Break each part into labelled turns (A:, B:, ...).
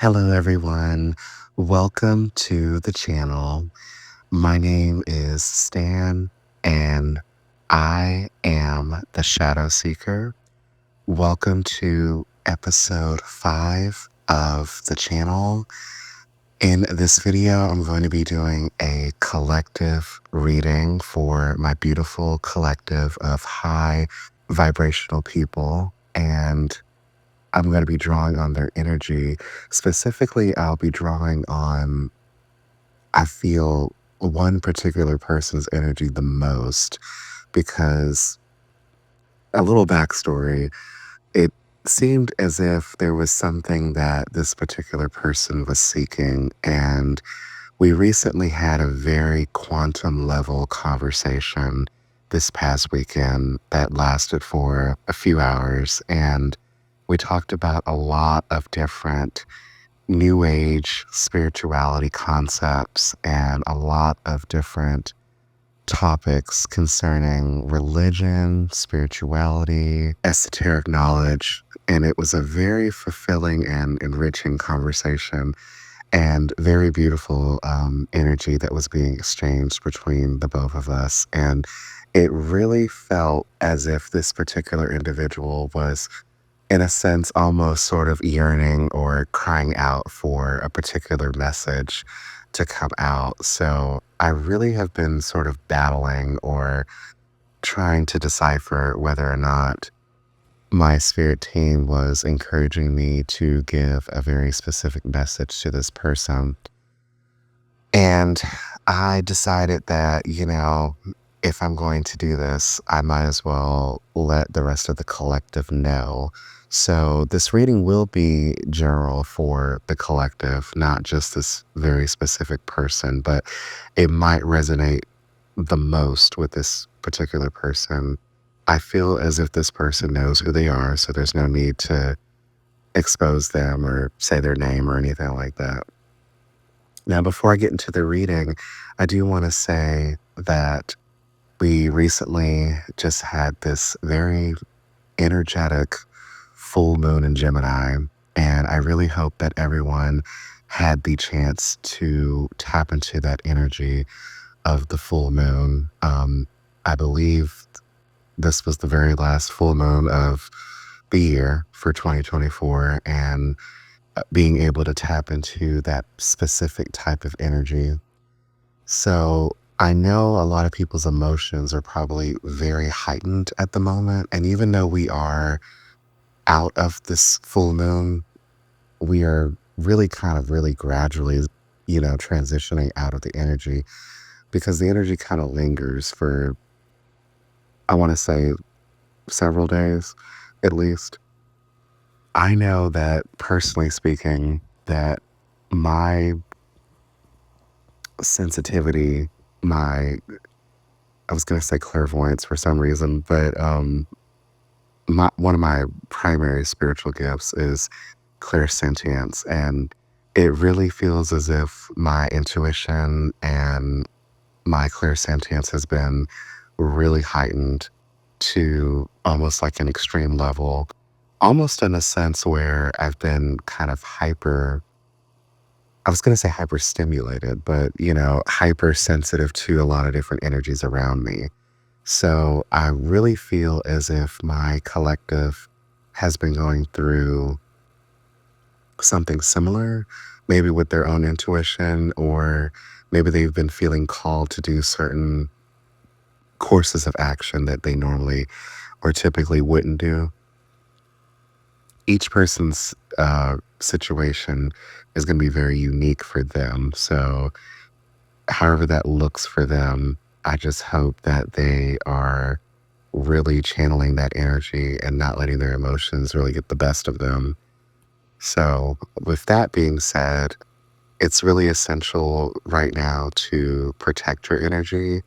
A: Hello, everyone. Welcome to the channel. My name is Stan, and I am the Shadow Seeker. Welcome to episode 5 of the channel. In this video, I'm going to be doing a collective reading for my beautiful collective of high vibrational people. And I'm going to be drawing on their energy. Specifically, I'll be drawing on, I feel, one particular person's energy the most because a little backstory, it seemed as if there was something that this particular person was seeking. And we recently had a very quantum level conversation this past weekend that lasted for a few hours. And we talked about a lot of different new age spirituality concepts and a lot of different topics concerning religion, spirituality, esoteric knowledge. And it was a very fulfilling and enriching conversation and very beautiful energy that was being exchanged between the both of us. And it really felt as if this particular individual was, in a sense, almost sort of yearning or crying out for a particular message to come out. So I really have been sort of battling or trying to decipher whether or not my spirit team was encouraging me to give a very specific message to this person. And I decided that, if I'm going to do this, I might as well let the rest of the collective know. So this reading will be general for the collective, not just this very specific person, but it might resonate the most with this particular person. I feel as if this person knows who they are, so there's no need to expose them or say their name or anything like that. Now, before I get into the reading, I do want to say that we recently just had this very energetic full moon in Gemini, and I really hope that everyone had the chance to tap into that energy of the full moon. I believe this was the very last full moon of the year for 2024, and being able to tap into that specific type of energy. So I know a lot of people's emotions are probably very heightened at the moment. And even though we are out of this full moon, we are really kind of really gradually, transitioning out of the energy because the energy kind of lingers for, I want to say, several days at least. I know that personally speaking, that my sensitivity, my I was gonna say clairvoyance for some reason, but my one of my primary spiritual gifts is clairsentience, and it really feels as if my intuition and my clairsentience has been really heightened to almost like an extreme level, almost in a sense where I've been kind of I was going to say hyperstimulated, but hypersensitive to a lot of different energies around me. So I really feel as if my collective has been going through something similar, maybe with their own intuition, or maybe they've been feeling called to do certain courses of action that they normally or typically wouldn't do. Each person's situation is going to be very unique for them. So however that looks for them, I just hope that they are really channeling that energy and not letting their emotions really get the best of them. So, with that being said, it's really essential right now to protect your energy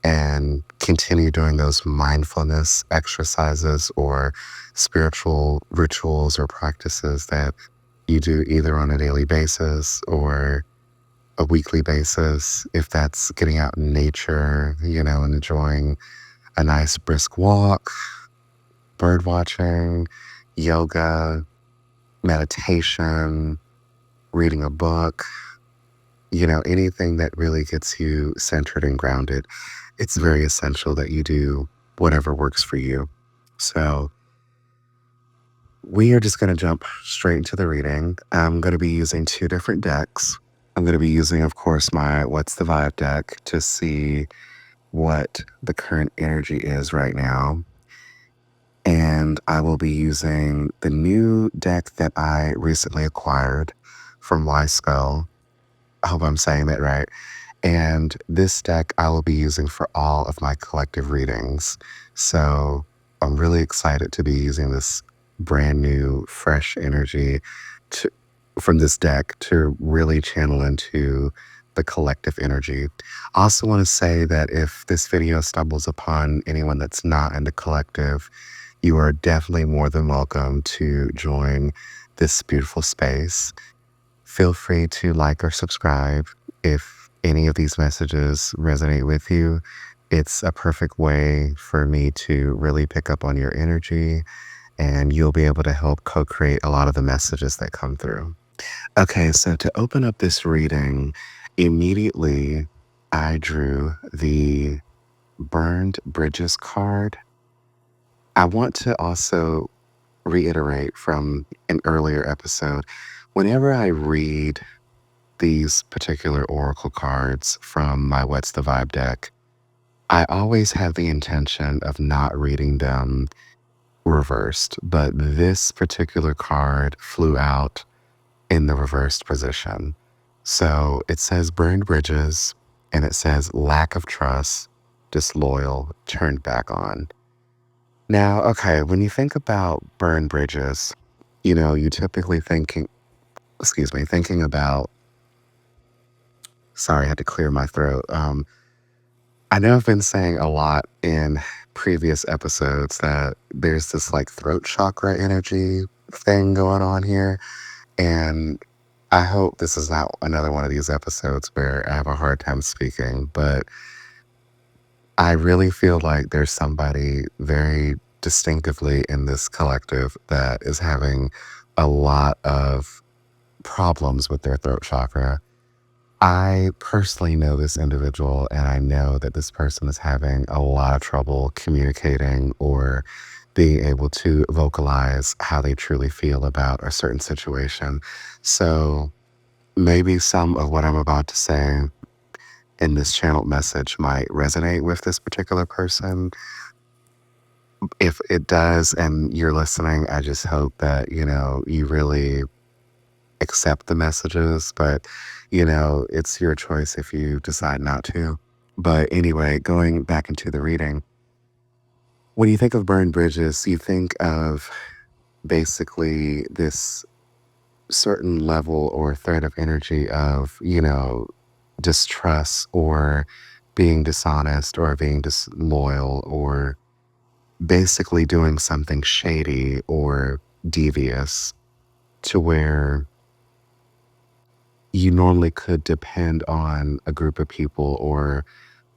A: and continue doing those mindfulness exercises or spiritual rituals or practices that you do either on a daily basis or a weekly basis. If that's getting out in nature, and enjoying a nice brisk walk, bird watching, yoga, meditation, reading a book, anything that really gets you centered and grounded, it's very essential that you do whatever works for you. So, we are just going to jump straight into the reading. I'm going to be using two different decks. I'm going to be using, of course, my What's the Vibe deck to see what the current energy is right now. And I will be using the new deck that I recently acquired from Y Spell. I hope I'm saying that right. And this deck I will be using for all of my collective readings. So I'm really excited to be using this brand new, fresh energy to, from this deck to really channel into the collective energy. I also want to say that if this video stumbles upon anyone that's not in the collective, you are definitely more than welcome to join this beautiful space. Feel free to like or subscribe if any of these messages resonate with you. It's a perfect way for me to really pick up on your energy, and you'll be able to help co create a lot of the messages that come through. Okay, so to open up this reading, immediately I drew the Burned Bridges card. I want to also reiterate from an earlier episode whenever I read these particular oracle cards from my What's the Vibe deck, I always have the intention of not reading them reversed, but this particular card flew out in the reversed position. So it says burned bridges and it says lack of trust, disloyal, turned back on. Now, okay, when you think about burned bridges, you typically thinking about, sorry, I had to clear my throat. I know I've been saying a lot in previous episodes that there's this like throat chakra energy thing going on here. And I hope this is not another one of these episodes where I have a hard time speaking, but I really feel like there's somebody very distinctively in this collective that is having a lot of problems with their throat chakra. I personally know this individual, and I know that this person is having a lot of trouble communicating or being able to vocalize how they truly feel about a certain situation. So maybe some of what I'm about to say in this channeled message might resonate with this particular person. If it does and you're listening, I just hope that, you really accept the messages, but it's your choice if you decide not to. But anyway, going back into the reading, when you think of burned bridges, you think of basically this certain level or thread of energy of, distrust or being dishonest or being disloyal or basically doing something shady or devious to where you normally could depend on a group of people or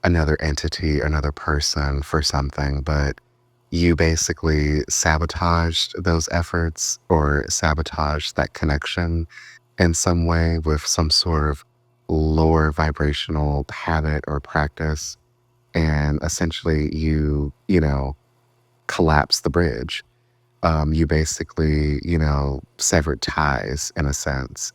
A: another entity, another person for something, but you basically sabotaged those efforts or sabotaged that connection in some way with some sort of lower vibrational habit or practice. And essentially, collapse the bridge. You basically, severed ties in a sense.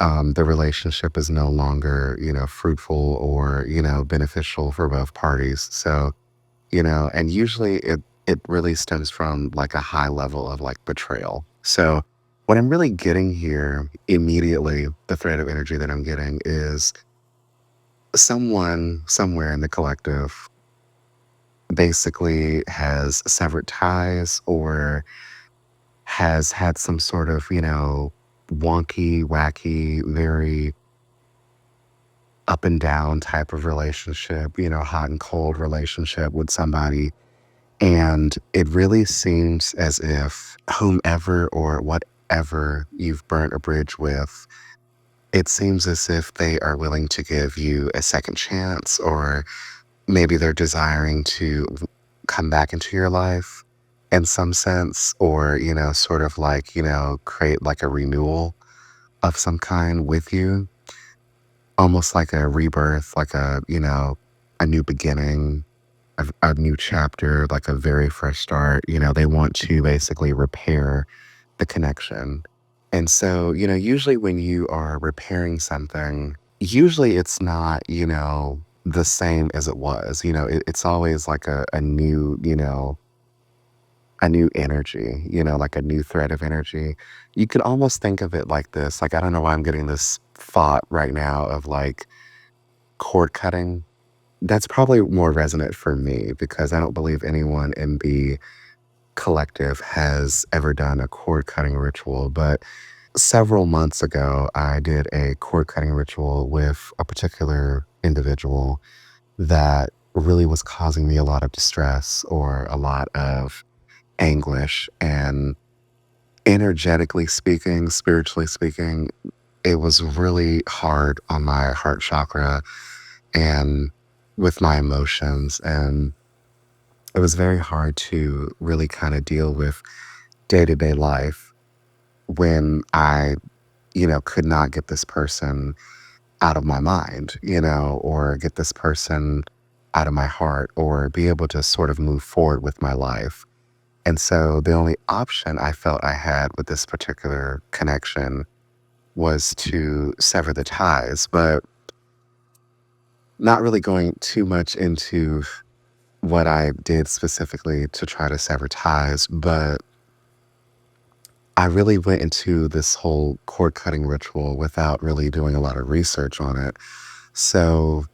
A: The relationship is no longer, fruitful or, beneficial for both parties. So, and usually it really stems from like a high level of like betrayal. So what I'm really getting here immediately, the thread of energy that I'm getting is someone somewhere in the collective basically has severed ties or has had some sort of, wonky, wacky, very up and down type of relationship, hot and cold relationship with somebody. And it really seems as if whomever or whatever you've burnt a bridge with, it seems as if they are willing to give you a second chance, or maybe they're desiring to come back into your life in some sense, or, sort of like, create like a renewal. of some kind with you, almost like a rebirth, like a new beginning, a new chapter, like a very fresh start. They want to basically repair the connection. And so, usually when you are repairing something, usually it's not, the same as it was. It's always like a new energy, like a new thread of energy. You could almost think of it like this. Like, I don't know why I'm getting this thought right now of like cord cutting. That's probably more resonant for me because I don't believe anyone in the collective has ever done a cord cutting ritual. But several months ago, I did a cord cutting ritual with a particular individual that really was causing me a lot of distress or a lot of anguish. And energetically speaking, spiritually speaking, it was really hard on my heart chakra and with my emotions. And it was very hard to really kind of deal with day to day life when I, could not get this person out of my mind, or get this person out of my heart or be able to sort of move forward with my life. And so the only option I felt I had with this particular connection was to sever the ties, but not really going too much into what I did specifically to try to sever ties. But I really went into this whole cord cutting ritual without really doing a lot of research on it. So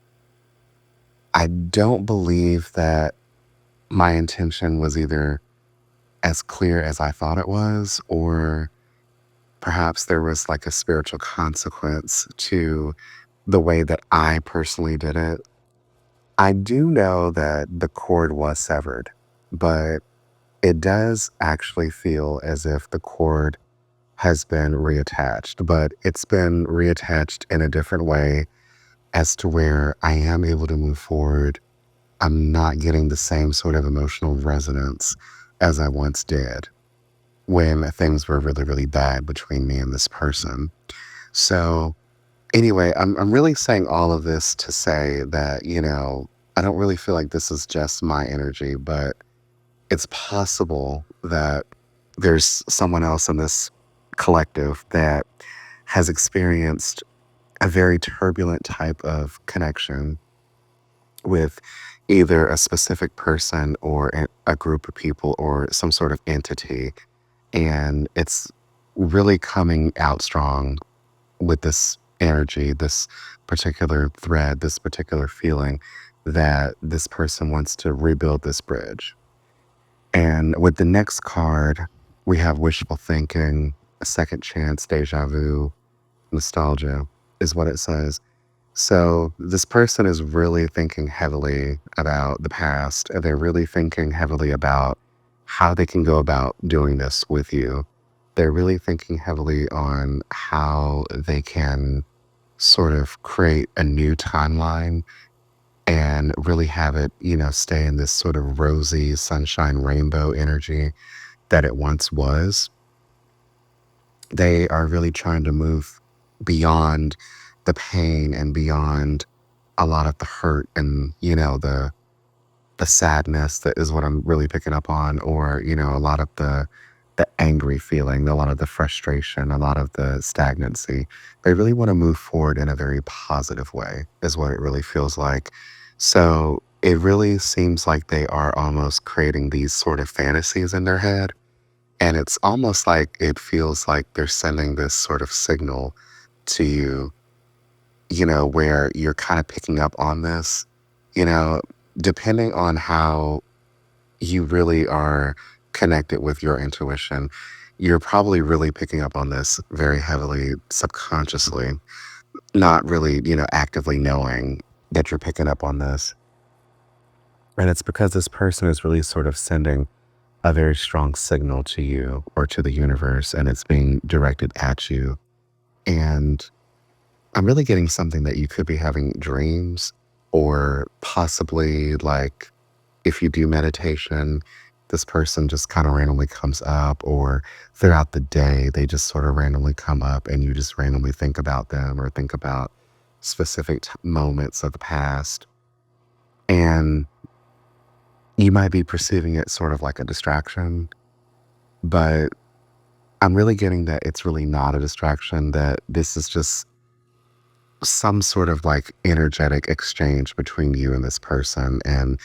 A: I don't believe that my intention was either as clear as I thought it was, or perhaps there was like a spiritual consequence to the way that I personally did it. I do know that the cord was severed, but it does actually feel as if the cord has been reattached, but it's been reattached in a different way as to where I am able to move forward. I'm not getting the same sort of emotional resonance as I once did when things were really, really bad between me and this person. So, anyway, I'm really saying all of this to say that, I don't really feel like this is just my energy, but it's possible that there's someone else in this collective that has experienced a very turbulent type of connection with either a specific person or a group of people or some sort of entity. And it's really coming out strong with this energy, this particular thread, this particular feeling that this person wants to rebuild this bridge. And with the next card, we have wishful thinking, a second chance, deja vu, nostalgia is what it says. So this person is really thinking heavily about the past. And they're really thinking heavily about how they can go about doing this with you. They're really thinking heavily on how they can sort of create a new timeline and really have it, stay in this sort of rosy sunshine rainbow energy that it once was. They are really trying to move beyond the pain and beyond a lot of the hurt and, the sadness that is what I'm really picking up on, or, a lot of the angry feeling, a lot of the frustration, a lot of the stagnancy. They really want to move forward in a very positive way, is what it really feels like. So it really seems like they are almost creating these sort of fantasies in their head. And it's almost like it feels like they're sending this sort of signal to you, where you're kind of picking up on this, you know, depending on how you really are connected with your intuition, you're probably really picking up on this very heavily subconsciously, not really, actively knowing that you're picking up on this. And it's because this person is really sort of sending a very strong signal to you or to the universe, and it's being directed at you. And I'm really getting something that you could be having dreams, or possibly like if you do meditation, this person just kind of randomly comes up, or throughout the day, they just sort of randomly come up and you just randomly think about them or think about specific moments of the past. And you might be perceiving it sort of like a distraction, but I'm really getting that it's really not a distraction, that this is just some sort of like energetic exchange between you and this person. And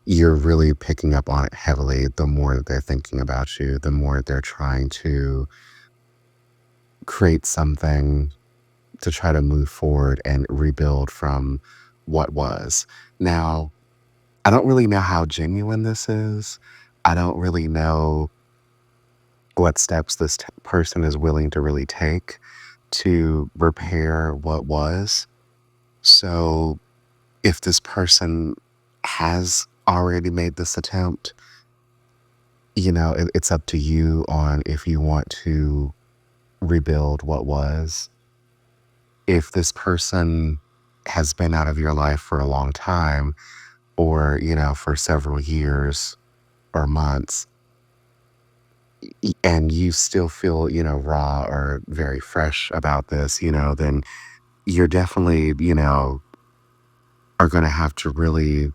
A: you're really picking up on it heavily the more that they're thinking about you, the more they're trying to create something to try to move forward and rebuild from what was. Now, I don't really know how genuine this is. I don't really know what steps this person is willing to really take to repair what was. So, if this person has already made this attempt, it's up to you on if you want to rebuild what was. If this person has been out of your life for a long time, or, for several years or months, and you still feel, raw or very fresh about this, then you're definitely, are going to have to really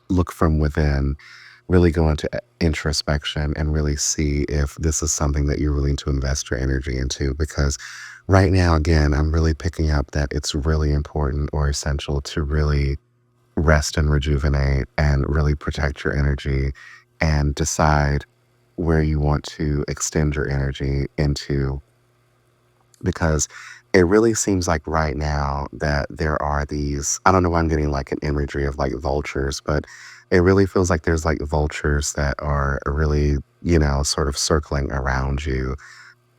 A: look from within, really go into introspection and really see if this is something that you're willing to invest your energy into. Because right now, again, I'm really picking up that it's really important or essential to really rest and rejuvenate and really protect your energy and decide where you want to extend your energy into, because it really seems like right now that there are these, I don't know why I'm getting like an imagery of like vultures, but it really feels like there's like vultures that are really, sort of circling around you,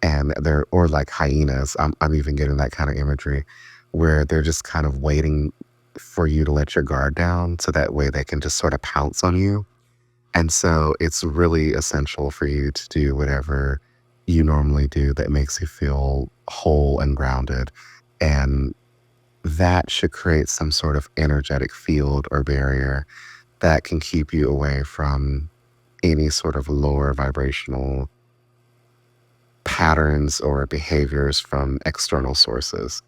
A: and they're, or like hyenas. I'm even getting that kind of imagery where they're just kind of waiting for you to let your guard down so that way they can just sort of pounce on you. And so it's really essential for you to do whatever you normally do that makes you feel whole and grounded. And that should create some sort of energetic field or barrier that can keep you away from any sort of lower vibrational patterns or behaviors from external sources.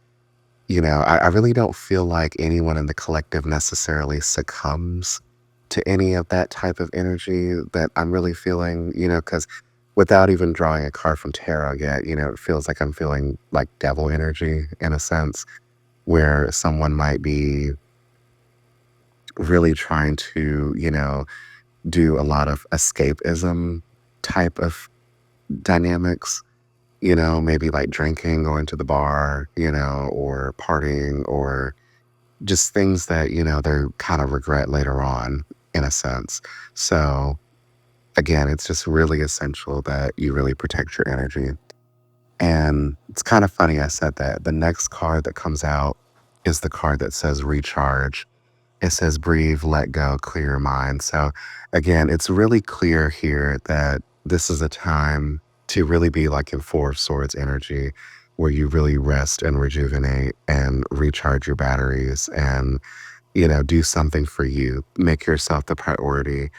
A: I really don't feel like anyone in the collective necessarily succumbs to any of that type of energy that I'm really feeling, because without even drawing a card from tarot yet, it feels like I'm feeling like devil energy in a sense, where someone might be really trying to, do a lot of escapism type of dynamics, maybe like drinking, going to the bar, or partying, or just things that, they kind of regret later on, in a sense. So, again, it's just really essential that you really protect your energy. And it's kind of funny I said that. The next card that comes out is the card that says recharge. It says breathe, let go, clear your mind. So, again, it's really clear here that this is a time to really be like in Four of Swords energy, where you really rest and rejuvenate and recharge your batteries and, do something for you. Make yourself the priority.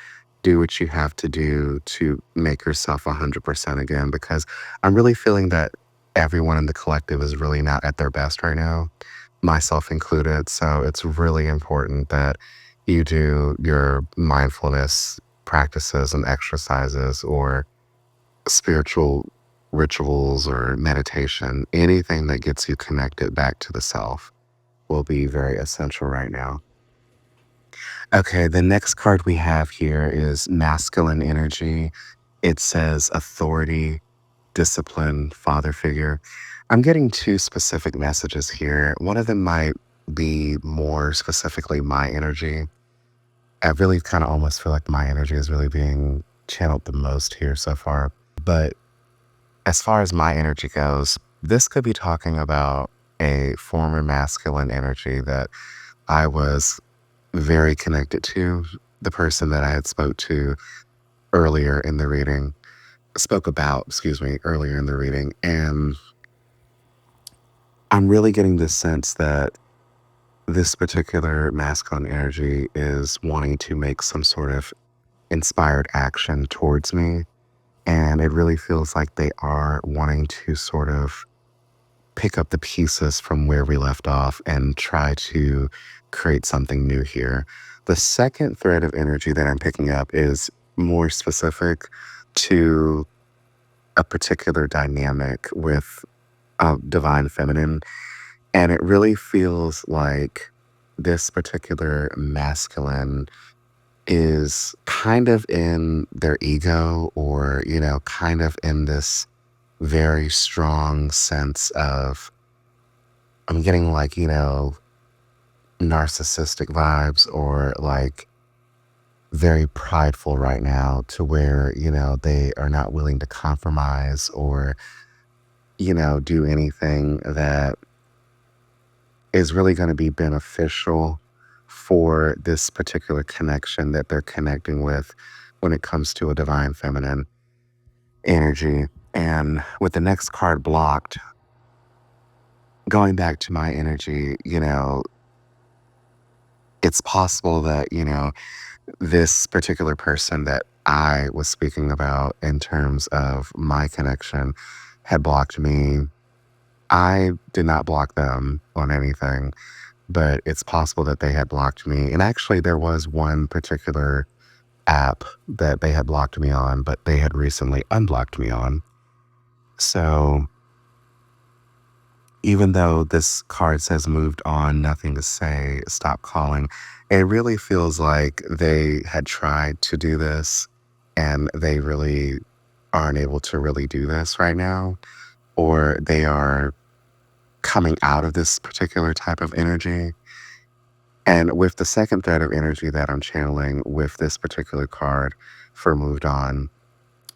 A: Do what you have to do to make yourself 100% again, because I'm really feeling that everyone in the collective is really not at their best right now, myself included. So it's really important that you do your mindfulness practices and exercises, or spiritual rituals or meditation. Anything that gets you connected back to the self will be very essential right now. Okay, the next card we have here is masculine energy. It says authority, discipline, father figure. I'm getting two specific messages here. One of them might be more specifically my energy. I really kind of almost feel like my energy is really being channeled the most here so far. But as far as my energy goes, this could be talking about a former masculine energy that I was very connected to, the person that I had earlier in the reading, spoke about, excuse me, earlier in the reading. And I'm really getting this sense that this particular masculine energy is wanting to make some sort of inspired action towards me. And it really feels like they are wanting to sort of pick up the pieces from where we left off and try to create something new here. The second thread of energy that I'm picking up is more specific to a particular dynamic with divine feminine. And it really feels like this particular masculine is kind of in their ego or, kind of in this very strong sense of, I'm getting like, narcissistic vibes or like very prideful right now to where, they are not willing to compromise or, do anything that is really going to be beneficial for this particular connection that they're connecting with when it comes to a divine feminine energy. And with the next card blocked, going back to my energy, it's possible that, this particular person that I was speaking about in terms of my connection had blocked me. I did not block them on anything, but it's possible that they had blocked me. And actually, there was one particular app that they had blocked me on, but they had recently unblocked me on. So even though this card says moved on, nothing to say, stop calling, it really feels like they had tried to do this and they really aren't able to really do this right now, or they are coming out of this particular type of energy. And with the second thread of energy that I'm channeling with this particular card for moved on,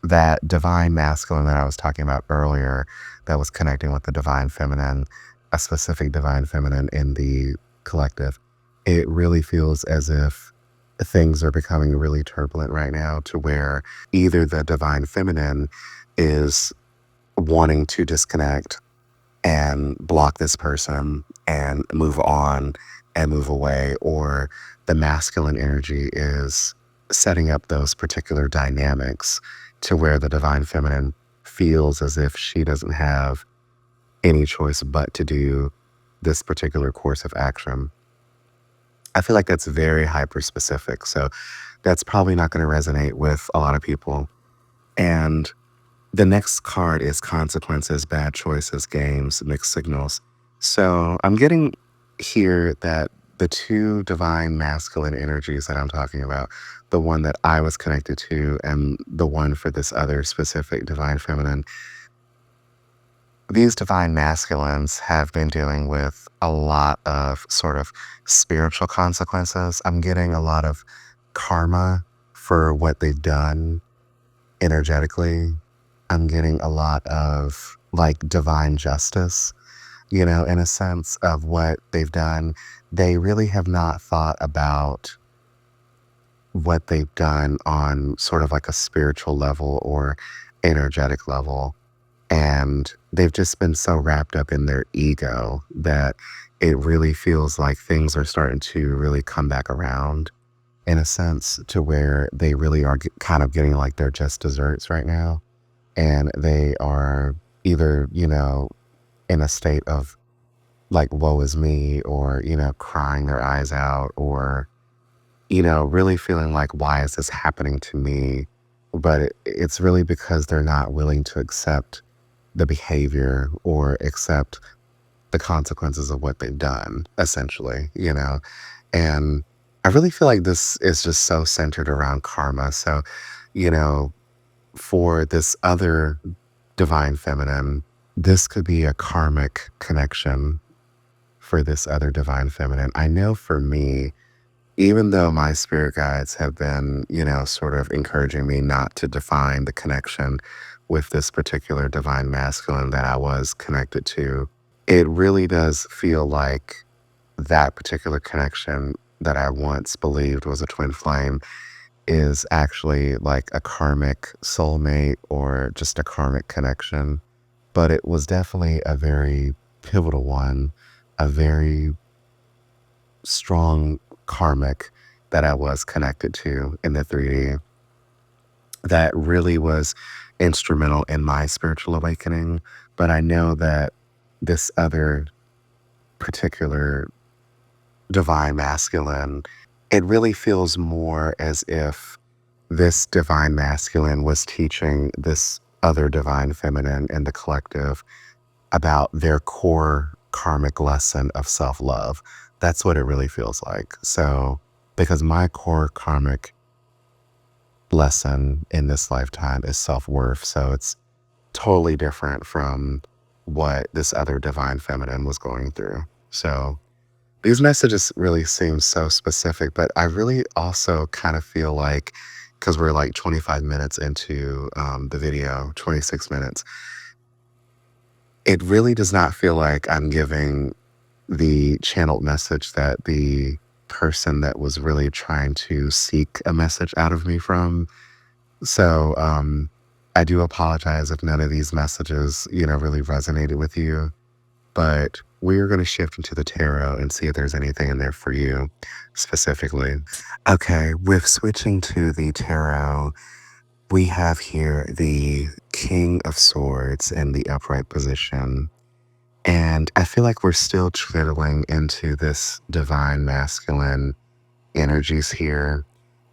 A: that divine masculine that I was talking about earlier, that was connecting with the divine feminine, a specific divine feminine in the collective, it really feels as if things are becoming really turbulent right now to where either the divine feminine is wanting to disconnect and block this person and move on and move away, or the masculine energy is setting up those particular dynamics to where the divine feminine feels as if she doesn't have any choice but to do this particular course of action. I feel like that's very hyper specific. So that's probably not going to resonate with a lot of people. And the next card is consequences, bad choices, games, mixed signals. So I'm getting here that the two divine masculine energies that I'm talking about, the one that I was connected to and the one for this other specific divine feminine, these divine masculines have been dealing with a lot of sort of spiritual consequences. I'm getting a lot of karma for what they've done energetically. I'm getting a lot of like divine justice, in a sense of what they've done. They really have not thought about what they've done on sort of like a spiritual level or energetic level. And they've just been so wrapped up in their ego that it really feels like things are starting to really come back around in a sense to where they really are kind of getting like their just desserts right now. And they are either, in a state of like, woe is me, or, crying their eyes out, or, really feeling like, why is this happening to me? But it's really because they're not willing to accept the behavior or accept the consequences of what they've done, essentially. And I really feel like this is just so centered around karma. So, you know, for this other divine feminine, this could be a karmic connection for this other divine feminine. I know for me, even though my spirit guides have been, sort of encouraging me not to define the connection with this particular divine masculine that I was connected to, it really does feel like that particular connection that I once believed was a twin flame is actually like a karmic soulmate or just a karmic connection. But it was definitely a very pivotal one, a very strong karmic that I was connected to in the 3D. that really was instrumental in my spiritual awakening. But I know that this other particular divine masculine, it really feels more as if this divine masculine was teaching this other divine feminine in the collective about their core karmic lesson of self love. That's what it really feels like. So, because my core karmic lesson in this lifetime is self worth. So, it's totally different from what this other divine feminine was going through. So, these messages really seem so specific, but I really also kind of feel like, because we're like 25 minutes into the video, 26 minutes, it really does not feel like I'm giving the channeled message that the person that was really trying to seek a message out of me from. So I do apologize if none of these messages, really resonated with you. But we're going to shift into the tarot and see if there's anything in there for you specifically. Okay, with switching to the tarot, we have here the King of Swords in the upright position. And I feel like we're still trickling into this divine masculine energies here.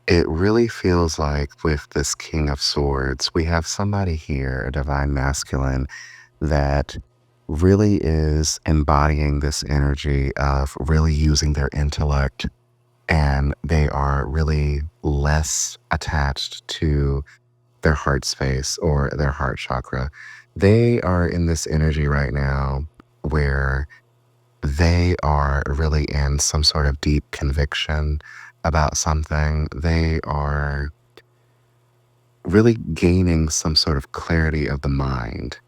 A: It really feels like with this King of Swords, we have somebody here, a divine masculine, that really is embodying this energy of really using their intellect, and they are really less attached to their heart space or their heart chakra. They are in this energy right now where they are really in some sort of deep conviction about something. They are really gaining some sort of clarity of the mind,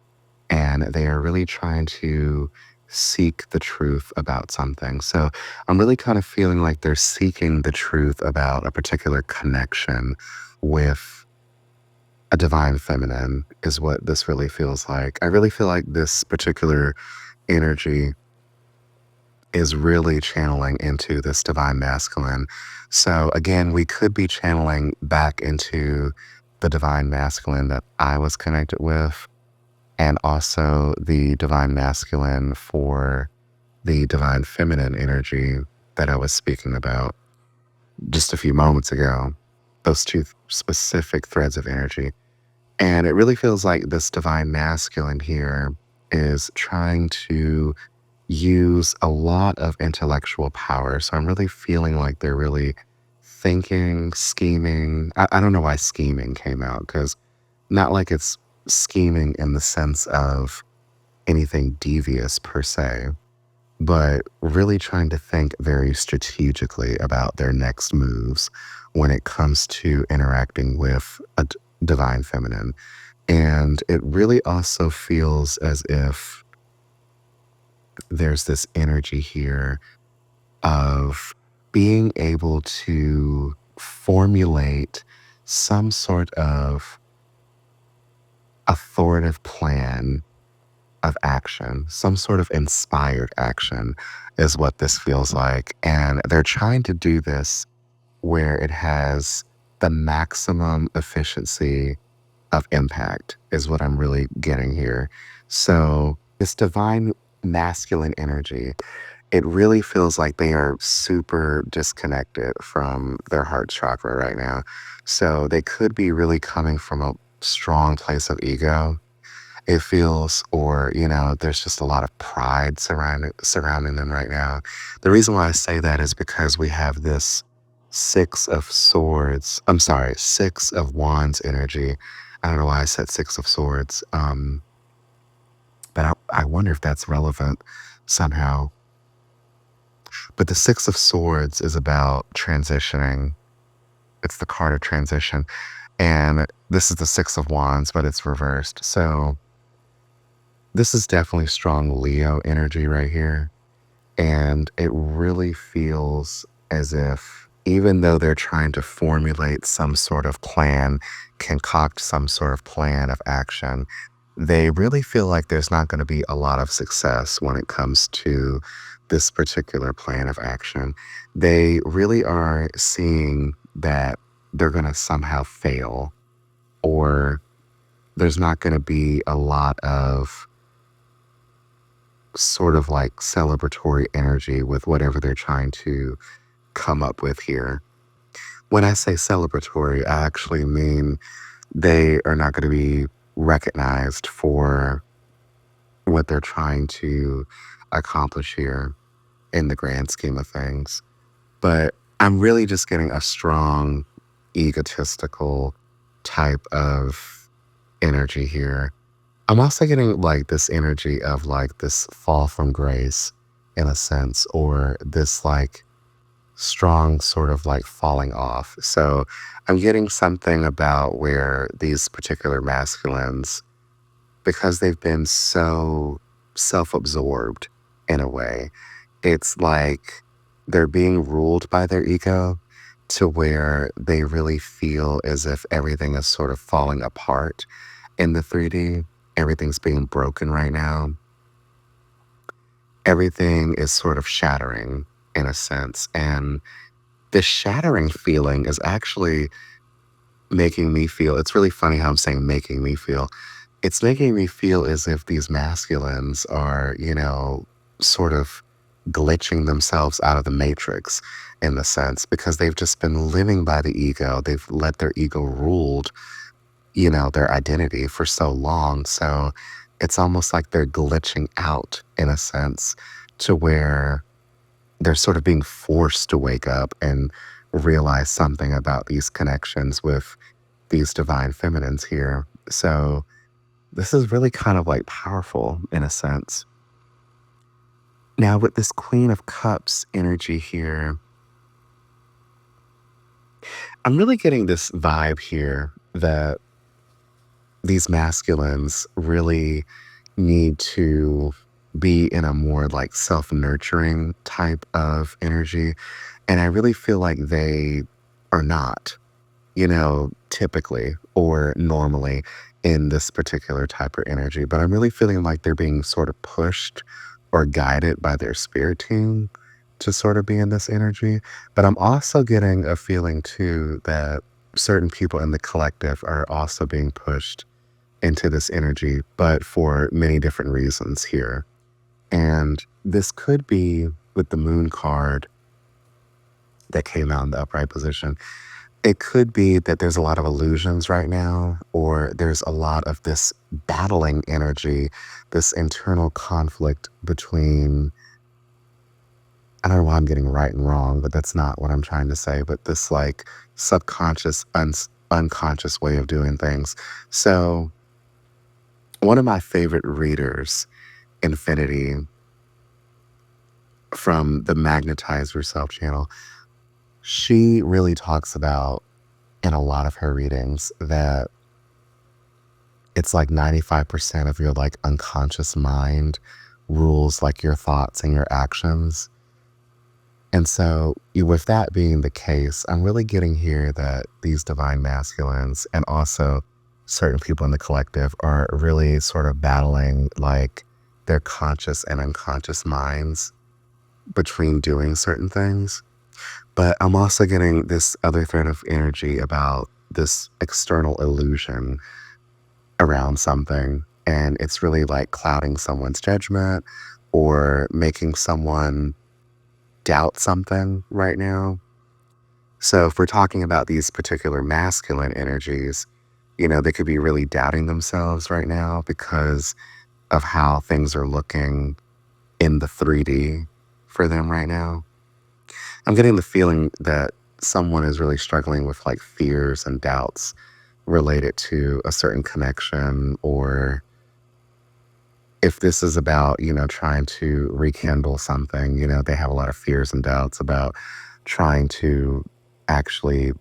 A: and they are really trying to seek the truth about something. So I'm really kind of feeling like they're seeking the truth about a particular connection with a divine feminine, is what this really feels like. I really feel like this particular energy is really channeling into this divine masculine. So again, we could be channeling back into the divine masculine that I was connected with, and also the divine masculine for the divine feminine energy that I was speaking about just a few moments ago. Those two specific threads of energy. And it really feels like this divine masculine here is trying to use a lot of intellectual power. So I'm really feeling like they're really thinking, scheming. I don't know why scheming came out, because not like it's scheming in the sense of anything devious per se, but really trying to think very strategically about their next moves when it comes to interacting with a divine feminine. And it really also feels as if there's this energy here of being able to formulate some sort of authoritative plan of action, some sort of inspired action is what this feels like. And they're trying to do this where it has the maximum efficiency of impact, is what I'm really getting here. So, this divine masculine energy, it really feels like they are super disconnected from their heart chakra right now. So, they could be really coming from a strong place of ego, it feels, or there's just a lot of pride surrounding them right now. The reason why I say that is because we have this six of swords, I'm sorry, six of wands energy. I don't know why I said six of swords, but I wonder if that's relevant somehow. But the six of swords is about transitioning. It's the card of transition, and this is the six of wands, but it's reversed. So this is definitely strong Leo energy right here. And it really feels as if, even though they're trying to formulate some sort of plan, concoct some sort of plan of action, they really feel like there's not going to be a lot of success when it comes to this particular plan of action. They really are seeing that they're going to somehow fail or there's not going to be a lot of sort of like celebratory energy with whatever they're trying to come up with here. When I say celebratory, I actually mean they are not going to be recognized for what they're trying to accomplish here in the grand scheme of things. But I'm really just getting a strong egotistical type of energy here. I'm also getting like this energy of like this fall from grace in a sense, or this like strong sort of like falling off. So I'm getting something about where these particular masculines, because they've been so self absorbed in a way, it's like they're being ruled by their ego to where they really feel as if everything is sort of falling apart in the 3D. Everything's being broken right now. Everything is sort of shattering in a sense. And this shattering feeling is actually making me feel, it's really funny how I'm saying making me feel. It's making me feel as if these masculines are, sort of glitching themselves out of the matrix in the sense because they've just been living by the ego. They've let their ego ruled, their identity for so long. So it's almost like they're glitching out in a sense to where they're sort of being forced to wake up and realize something about these connections with these divine feminines here. So this is really kind of like powerful in a sense. Now, with this Queen of Cups energy here, I'm really getting this vibe here that these masculines really need to be in a more like self nurturing type of energy. And I really feel like they are not, typically or normally in this particular type of energy. But I'm really feeling like they're being sort of pushed or guided by their spirit team to sort of be in this energy. But I'm also getting a feeling too that certain people in the collective are also being pushed into this energy, but for many different reasons here. And this could be with the moon card that came out in the upright position. It could be that there's a lot of illusions right now, or there's a lot of this battling energy, this internal conflict between, I don't know why I'm getting right and wrong, but that's not what I'm trying to say, but this like subconscious, unconscious way of doing things. So, one of my favorite readers, Infinity, from the Magnetize Yourself channel, she really talks about in a lot of her readings that it's like 95% of your like unconscious mind rules like your thoughts and your actions. And so, with that being the case, I'm really getting here that these divine masculines and also certain people in the collective are really sort of battling like their conscious and unconscious minds between doing certain things. But I'm also getting this other thread of energy about this external illusion around something. And it's really like clouding someone's judgment or making someone doubt something right now. So if we're talking about these particular masculine energies, they could be really doubting themselves right now because of how things are looking in the 3D for them right now. I'm getting the feeling that someone is really struggling with like fears and doubts related to a certain connection, or if this is about, trying to rekindle something, they have a lot of fears and doubts about trying to actually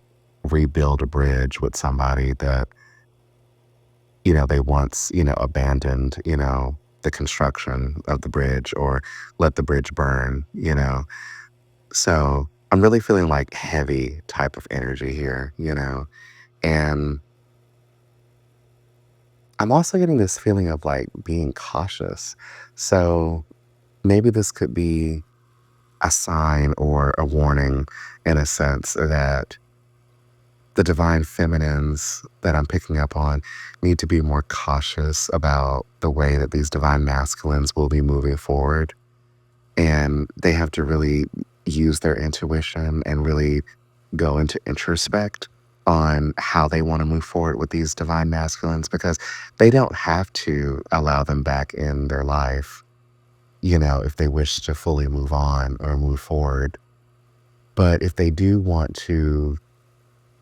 A: rebuild a bridge with somebody that, they once, abandoned, the construction of the bridge or let the bridge burn. So I'm really feeling like heavy type of energy here. And I'm also getting this feeling of like being cautious. So maybe this could be a sign or a warning in a sense that the divine feminines that I'm picking up on need to be more cautious about the way that these divine masculines will be moving forward. And they have to really use their intuition and really go into introspect on how they want to move forward with these divine masculines because they don't have to allow them back in their life, if they wish to fully move on or move forward. But if they do want to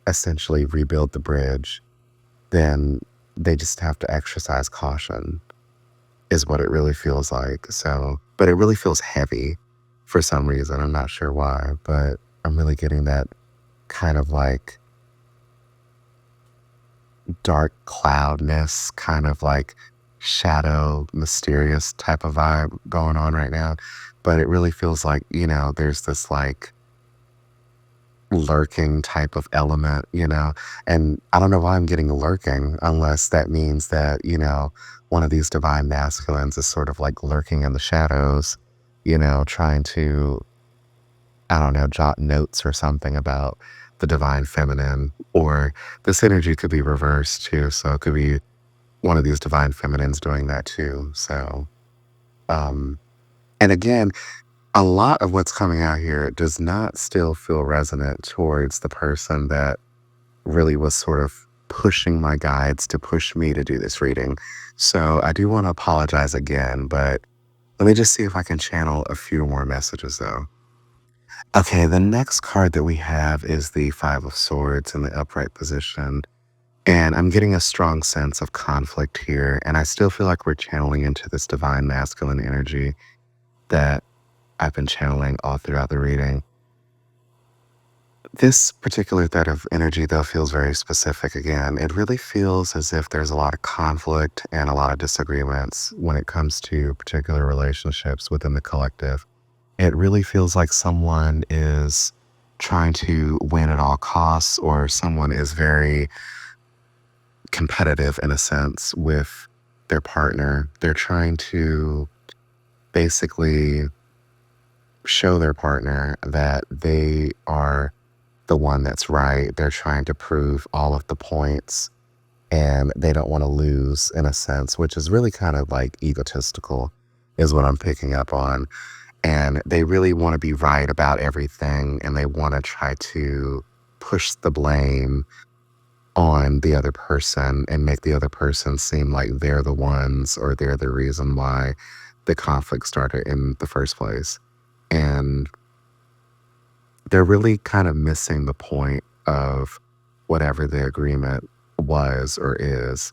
A: essentially rebuild the bridge, then they just have to exercise caution, is what it really feels like. So, but it really feels heavy for some reason. I'm not sure why, but I'm really getting that kind of like dark cloudness, kind of like shadow, mysterious type of vibe going on right now. But it really feels like, there's this like lurking type of element, and I don't know why I'm getting lurking unless that means that, one of these divine masculines is sort of like lurking in the shadows, trying to, I don't know, jot notes or something about the divine feminine. Or this energy could be reversed too. So it could be one of these divine feminines doing that too. So, um, and again, a lot of what's coming out here does not still feel resonant towards the person that really was sort of pushing my guides to push me to do this reading. So I do want to apologize again, but let me just see if I can channel a few more messages though. Okay, the next card that we have is the Five of Swords in the upright position. And I'm getting a strong sense of conflict here. And I still feel like we're channeling into this divine masculine energy that I've been channeling all throughout the reading. This particular thread of energy, though, feels very specific again. It really feels as if there's a lot of conflict and a lot of disagreements when it comes to particular relationships within the collective. It really feels like someone is trying to win at all costs, or someone is very competitive in a sense with their partner. They're trying to basically show their partner that they are the one that's right. They're trying to prove all of the points and they don't want to lose in a sense, which is really kind of like egotistical, is what I'm picking up on. And they really want to be right about everything and they want to try to push the blame on the other person and make the other person seem like they're the ones or they're the reason why the conflict started in the first place. And they're really kind of missing the point of whatever the agreement was or is.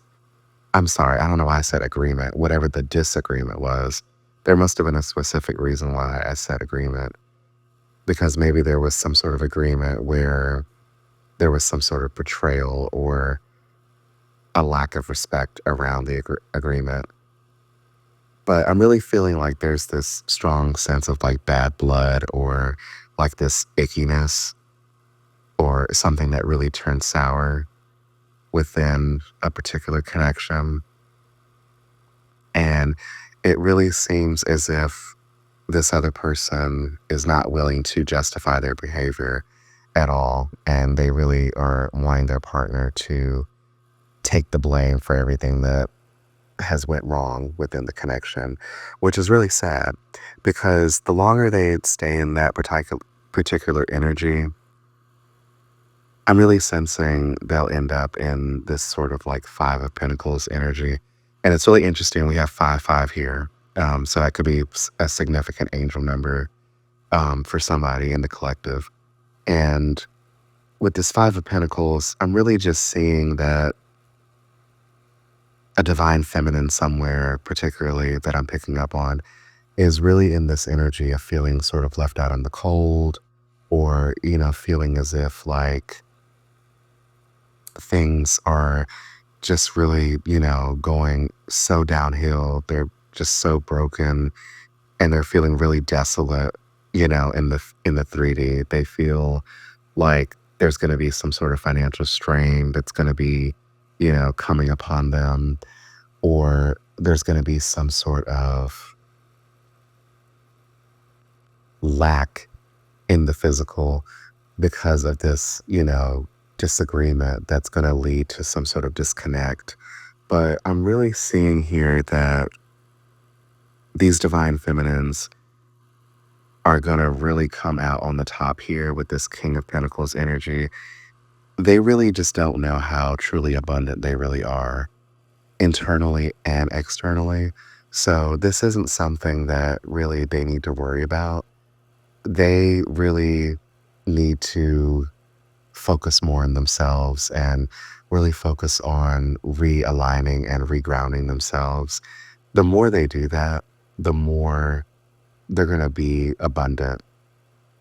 A: I'm sorry, I don't know why I said agreement, whatever the disagreement was. There must have been a specific reason why I said agreement, because maybe there was some sort of agreement where there was some sort of betrayal or a lack of respect around the agreement. But I'm really feeling like there's this strong sense of like bad blood or like this ickiness or something that really turns sour within a particular connection. And it really seems as if this other person is not willing to justify their behavior at all. And they really are wanting their partner to take the blame for everything that has went wrong within the connection, which is really sad because the longer they stay in that particular energy, I'm really sensing they'll end up in this sort of like Five of Pentacles energy. And it's really interesting. We have 5 5 here. So that could be a significant angel number for somebody in the collective. And with this Five of Pentacles, I'm really just seeing that a divine feminine somewhere, particularly that I'm picking up on, is really in this energy of feeling sort of left out in the cold or, feeling as if like things are just really, going so downhill. They're just so broken and they're feeling really desolate, in the 3D. They feel like there's going to be some sort of financial strain that's going to be, coming upon them, or there's going to be some sort of lack in the physical because of this, disagreement that's going to lead to some sort of disconnect. But I'm really seeing here that these divine feminines are going to really come out on the top here with this King of Pentacles energy. They really just don't know how truly abundant they really are internally and externally. So this isn't something that really they need to worry about. They really need to focus more on themselves and really focus on realigning and regrounding themselves. The more they do that, the more they're going to be abundant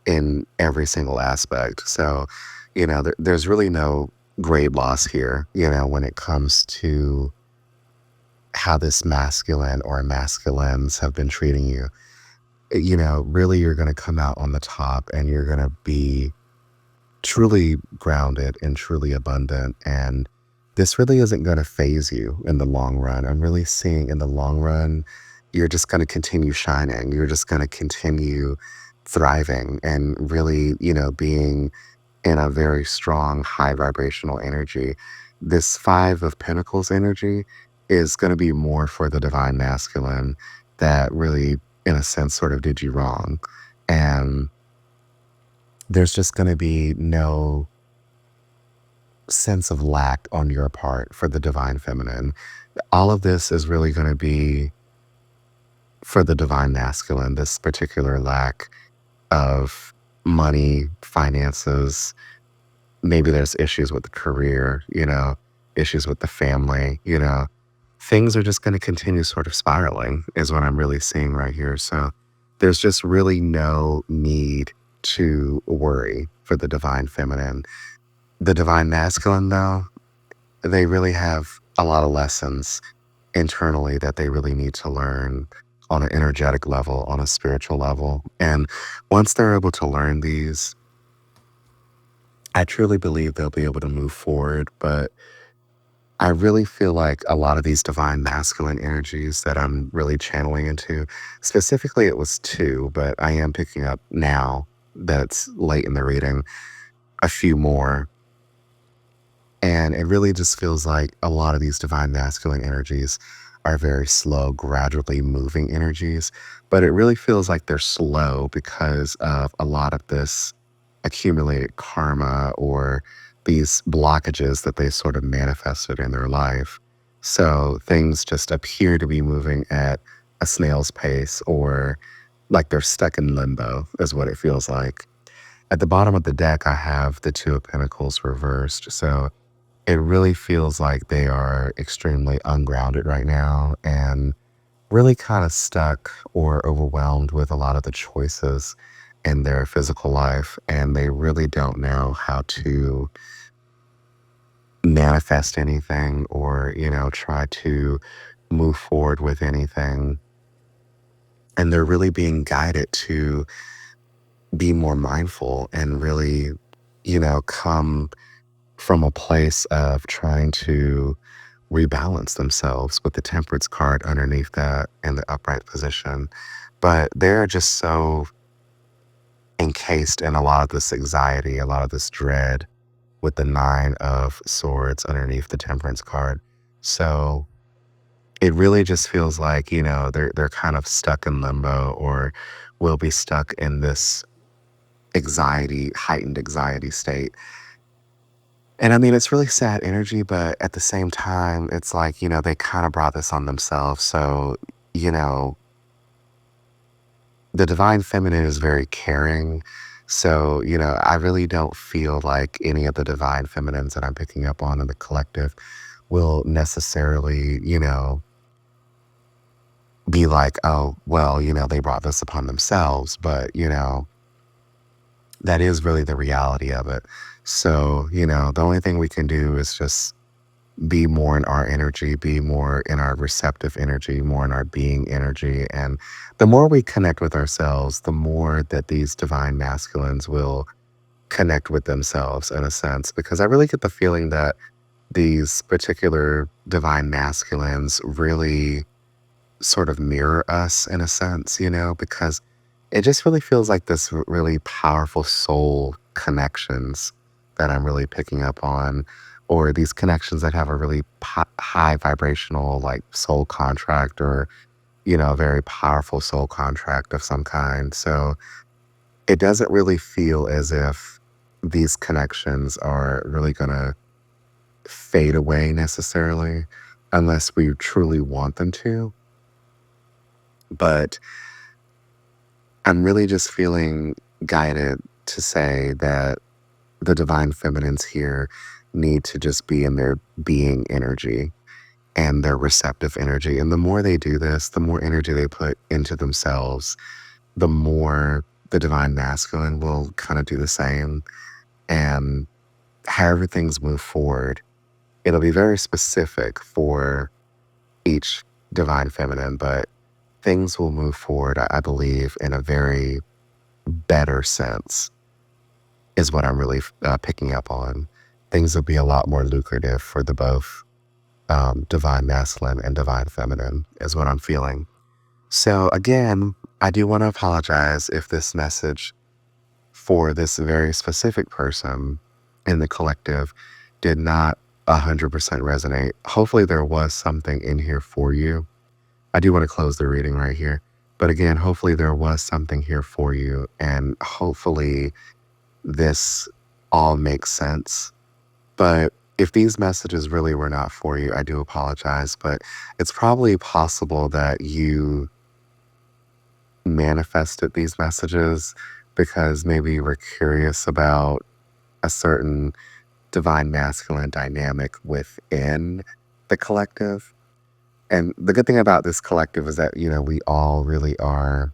A: in every single aspect. So, there's really no grade loss here, when it comes to how this masculine or masculines have been treating you. Really, you're going to come out on the top and you're going to be truly grounded and truly abundant. And this really isn't going to phase you in the long run. I'm really seeing in the long run, you're just going to continue shining. You're just going to continue thriving and really, being in a very strong, high vibrational energy. This Five of Pentacles energy is going to be more for the divine masculine that really, in a sense, sort of did you wrong. And there's just going to be no sense of lack on your part for the divine feminine. All of this is really going to be for the divine masculine, this particular lack of money, finances. Maybe there's issues with the career, issues with the family, things are just going to continue sort of spiraling, is what I'm really seeing right here. So there's just really no need to worry for the divine feminine. The divine masculine, though, they really have a lot of lessons internally that they really need to learn on an energetic level, on a spiritual level. And once they're able to learn these, I truly believe they'll be able to move forward. But I really feel like a lot of these divine masculine energies that I'm really channeling into, specifically, it was two, but I am picking up now that it's late in the reading a few more. And it really just feels like a lot of these divine masculine energies are very slow, gradually moving energies. But it really feels like they're slow because of a lot of this accumulated karma or these blockages that they sort of manifested in their life. So things just appear to be moving at a snail's pace, or like they're stuck in limbo, is what it feels like. At the bottom of the deck, I have the Two of Pentacles reversed. So it really feels like they are extremely ungrounded right now and really kind of stuck or overwhelmed with a lot of the choices in their physical life. And they really don't know how to manifest anything or, try to move forward with anything. And they're really being guided to be more mindful and really, come from a place of trying to rebalance themselves with the temperance card underneath that in the upright position. But they're just so encased in a lot of this anxiety, a lot of this dread with the Nine of Swords underneath the temperance card. So it really just feels like, they're kind of stuck in limbo or will be stuck in this heightened anxiety state. And I mean, it's really sad energy, but at the same time, it's like, they kind of brought this on themselves. So, you know, the divine feminine is very caring. So, I really don't feel like any of the divine feminines that I'm picking up on in the collective will necessarily, be like, oh, well, they brought this upon themselves. But, that is really the reality of it. So, the only thing we can do is just be more in our energy, be more in our receptive energy, more in our being energy. And the more we connect with ourselves, the more that these divine masculines will connect with themselves in a sense. Because I really get the feeling that these particular divine masculines really sort of mirror us in a sense, because it just really feels like this really powerful soul connections that I'm really picking up on, or these connections that have a really high vibrational, like soul contract, or, a very powerful soul contract of some kind. So it doesn't really feel as if these connections are really going to fade away necessarily unless we truly want them to. But I'm really just feeling guided to say that the divine feminines here need to just be in their being energy and their receptive energy. And the more they do this, the more energy they put into themselves, the more the divine masculine will kind of do the same. And however things move forward, it'll be very specific for each divine feminine, but things will move forward, I believe, in a very better sense, is what I'm really picking up on. Things will be a lot more lucrative for the both divine masculine and divine feminine, is what I'm feeling. So, again, I do want to apologize if this message for this very specific person in the collective did not 100% resonate. Hopefully, there was something in here for you. I do want to close the reading right here. But again, hopefully, there was something here for you. And hopefully, this all makes sense. But if these messages really were not for you, I do apologize. But it's probably possible that you manifested these messages because maybe you were curious about a certain divine masculine dynamic within the collective. And the good thing about this collective is that, we all really are,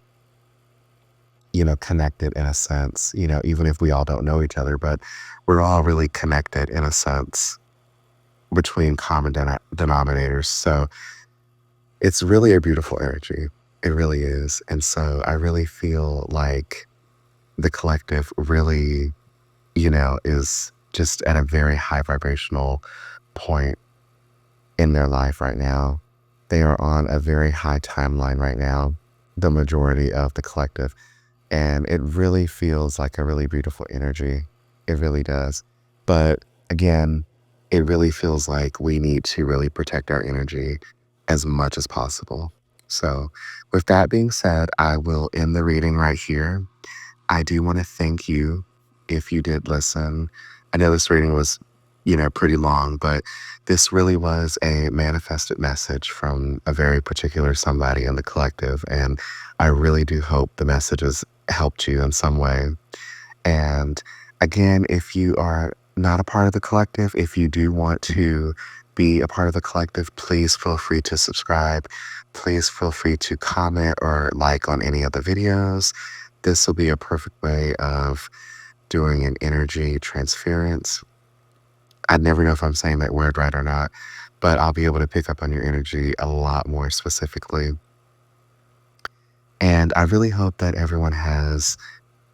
A: connected in a sense, even if we all don't know each other, but we're all really connected in a sense between common denominators. So it's really a beautiful energy. It really is. And so I really feel like the collective really, is just at a very high vibrational point in their life right now. They are on a very high timeline right now, the majority of the collective. And it really feels like a really beautiful energy. It really does. But again, it really feels like we need to really protect our energy as much as possible. So, with that being said, I will end the reading right here. I do want to thank you if you did listen. I know this reading was, pretty long, but this really was a manifested message from a very particular somebody in the collective. And I really do hope the messages helped you in some way. And again, if you are not a part of the collective, if you do want to be a part of the collective, please feel free to subscribe. Please feel free to comment or like on any of the videos. This will be a perfect way of doing an energy transference. I never know if I'm saying that word right or not, but I'll be able to pick up on your energy a lot more specifically. And I really hope that everyone has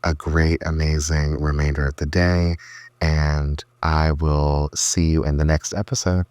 A: a great, amazing remainder of the day. And I will see you in the next episode.